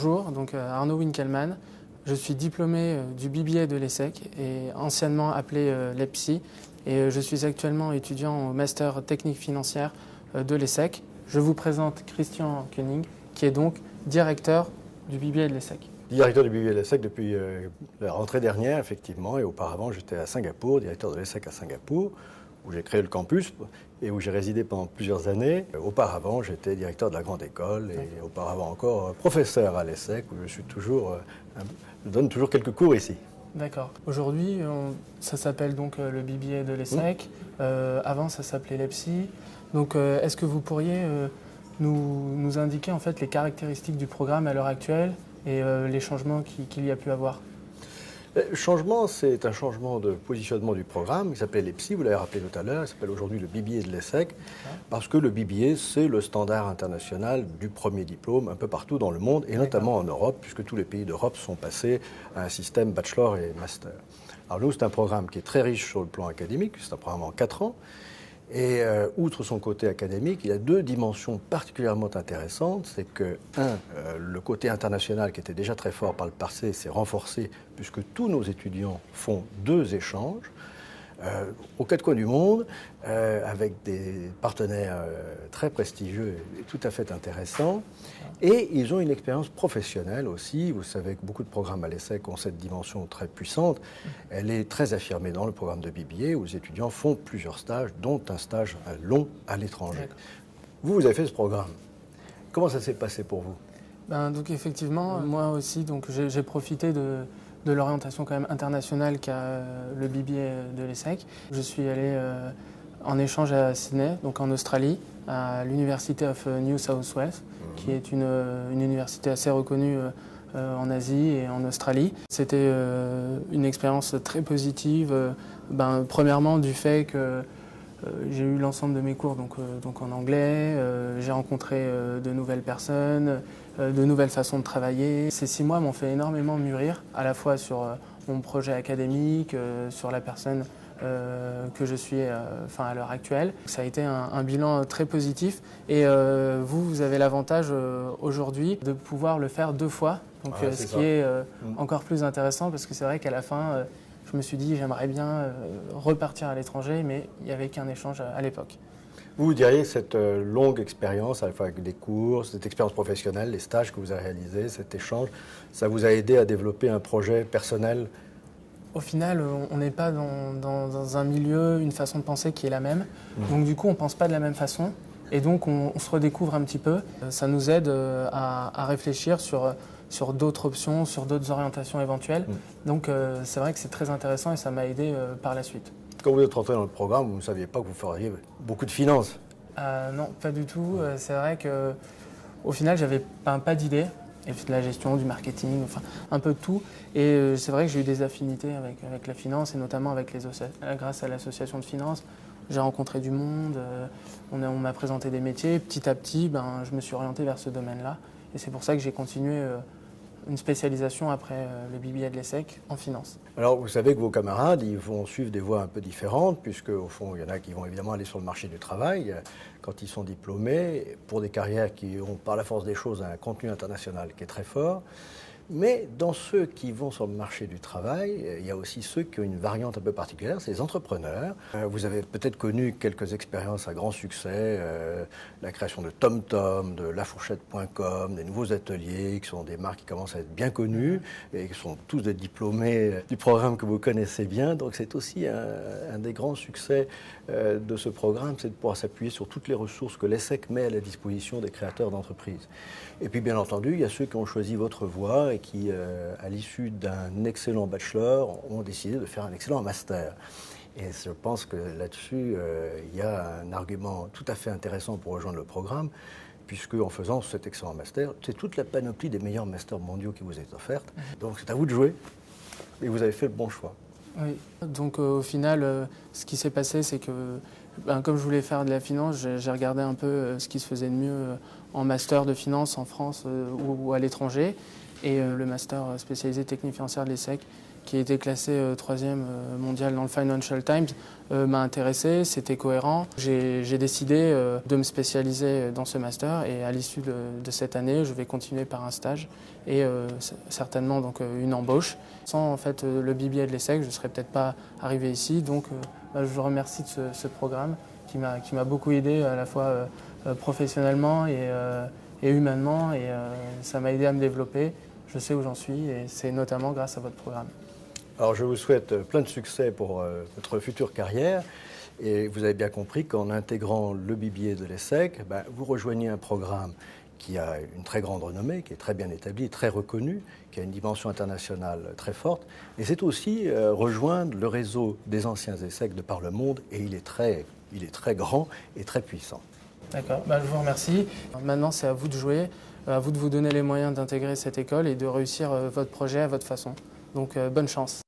Bonjour, donc Arnaud Winkelmann. Je suis diplômé du BBA de l'ESSEC et anciennement appelé l'EPSI. Et je suis actuellement étudiant au Master Technique Financière de l'ESSEC. Je vous présente Christian Koenig, qui est donc directeur du BBA de l'ESSEC. Directeur du BBA de l'ESSEC depuis la rentrée dernière, effectivement, et auparavant j'étais à Singapour, directeur de l'ESSEC à Singapour, où j'ai créé le campus et où j'ai résidé pendant plusieurs années. Auparavant, j'étais directeur de la grande école et auparavant encore professeur à l'ESSEC, où je donne toujours quelques cours ici. D'accord. Aujourd'hui, ça s'appelle donc le BBA de l'ESSEC. Avant, ça s'appelait l'EPSI. Donc, est-ce que vous pourriez nous indiquer en fait les caractéristiques du programme à l'heure actuelle et les changements qu'il y a pu avoir? Le changement, c'est un changement de positionnement du programme. Il s'appelait l'EPSI, vous l'avez rappelé tout à l'heure. Il s'appelle aujourd'hui le BBA de l'ESSEC, parce que le BBA, c'est le standard international du premier diplôme un peu partout dans le monde, et notamment en Europe, puisque tous les pays d'Europe sont passés à un système bachelor et master. Alors nous, c'est un programme qui est très riche sur le plan académique, c'est un programme en 4 ans. Et outre son côté académique, il y a 2 dimensions particulièrement intéressantes. C'est que, le côté international qui était déjà très fort par le passé s'est renforcé puisque tous nos étudiants font 2 échanges aux 4 coins du monde avec des partenaires très prestigieux et tout à fait intéressants. Et ils ont une expérience professionnelle aussi. Vous savez que beaucoup de programmes à l'ESSEC ont cette dimension très puissante. Elle est très affirmée dans le programme de BBA où les étudiants font plusieurs stages, dont un stage long à l'étranger. Vous avez fait ce programme. Comment ça s'est passé pour vous? Donc effectivement, moi aussi, donc j'ai profité de l'orientation quand même internationale qu'a le BBA de l'ESSEC. Je suis allé en échange à Sydney, donc en Australie, à l'University of New South Wales, qui est une université assez reconnue en Asie et en Australie. C'était une expérience très positive, premièrement du fait que j'ai eu l'ensemble de mes cours donc en anglais, j'ai rencontré de nouvelles personnes, de nouvelles façons de travailler. Ces 6 mois m'ont fait énormément mûrir, à la fois sur mon projet académique, sur la personne que je suis à l'heure actuelle. Ça a été un bilan très positif et vous avez l'avantage aujourd'hui de pouvoir le faire 2 fois, donc, ce qui est encore plus intéressant parce que c'est vrai qu'à la fin, je me suis dit j'aimerais bien repartir à l'étranger, mais il n'y avait qu'un échange à l'époque. Vous diriez que cette longue expérience, à la fois avec des cours, cette expérience professionnelle, les stages que vous avez réalisés, cet échange, ça vous a aidé à développer un projet personnel? Au final, on n'est pas dans un milieu, une façon de penser qui est la même. Donc du coup, on ne pense pas de la même façon. Et donc, on se redécouvre un petit peu. Ça nous aide à réfléchir sur d'autres options, sur d'autres orientations éventuelles. Donc c'est vrai que c'est très intéressant et ça m'a aidé par la suite. Quand vous êtes rentré dans le programme, vous ne saviez pas que vous feriez beaucoup de finances? Non, pas du tout. C'est vrai qu'au final, j'avais pas d'idée. Et de la gestion, du marketing, enfin un peu de tout. Et c'est vrai que j'ai eu des affinités avec la finance et notamment grâce à l'association de finance. J'ai rencontré du monde, on m'a présenté des métiers. Petit à petit, je me suis orienté vers ce domaine-là. Et c'est pour ça que j'ai continué une spécialisation après le BBA de l'ESSEC en finance. Alors vous savez que vos camarades, ils vont suivre des voies un peu différentes, puisque au fond, il y en a qui vont évidemment aller sur le marché du travail quand ils sont diplômés, pour des carrières qui ont par la force des choses un contenu international qui est très fort. Mais dans ceux qui vont sur le marché du travail, il y a aussi ceux qui ont une variante un peu particulière, c'est les entrepreneurs. Vous avez peut-être connu quelques expériences à grand succès, la création de TomTom, de lafourchette.com, des nouveaux ateliers, qui sont des marques qui commencent à être bien connues et qui sont tous des diplômés du programme que vous connaissez bien. Donc c'est aussi un des grands succès de ce programme, c'est de pouvoir s'appuyer sur toutes les ressources que l'ESSEC met à la disposition des créateurs d'entreprises. Et puis bien entendu, il y a ceux qui ont choisi votre voie et qui, à l'issue d'un excellent bachelor, ont décidé de faire un excellent master. Et je pense que là-dessus, il y a un argument tout à fait intéressant pour rejoindre le programme, puisque en faisant cet excellent master, c'est toute la panoplie des meilleurs masters mondiaux qui vous est offerte. Donc c'est à vous de jouer, et vous avez fait le bon choix. Oui, donc au final, ce qui s'est passé, c'est que comme je voulais faire de la finance, j'ai regardé un peu ce qui se faisait de mieux en master de finance en France ou à l'étranger. Et le master spécialisé technique financière de l'ESSEC, qui a été classé 3e mondial dans le Financial Times, m'a intéressé, c'était cohérent. J'ai décidé de me spécialiser dans ce master et à l'issue de cette année, je vais continuer par un stage et certainement donc, une embauche. Sans en fait, le BBA de l'ESSEC, je ne serais peut-être pas arrivé ici. Donc je vous remercie de ce programme qui m'a beaucoup aidé à la fois professionnellement et humainement et ça m'a aidé à me développer. Je sais où j'en suis et c'est notamment grâce à votre programme. Alors je vous souhaite plein de succès pour votre future carrière et vous avez bien compris qu'en intégrant le BBA de l'ESSEC, vous rejoignez un programme qui a une très grande renommée, qui est très bien établi, très reconnu, qui a une dimension internationale très forte. Et c'est aussi rejoindre le réseau des anciens ESSEC de par le monde et il est très grand et très puissant. D'accord, je vous remercie. Maintenant, c'est à vous de jouer, à vous de vous donner les moyens d'intégrer cette école et de réussir votre projet à votre façon. Donc, bonne chance.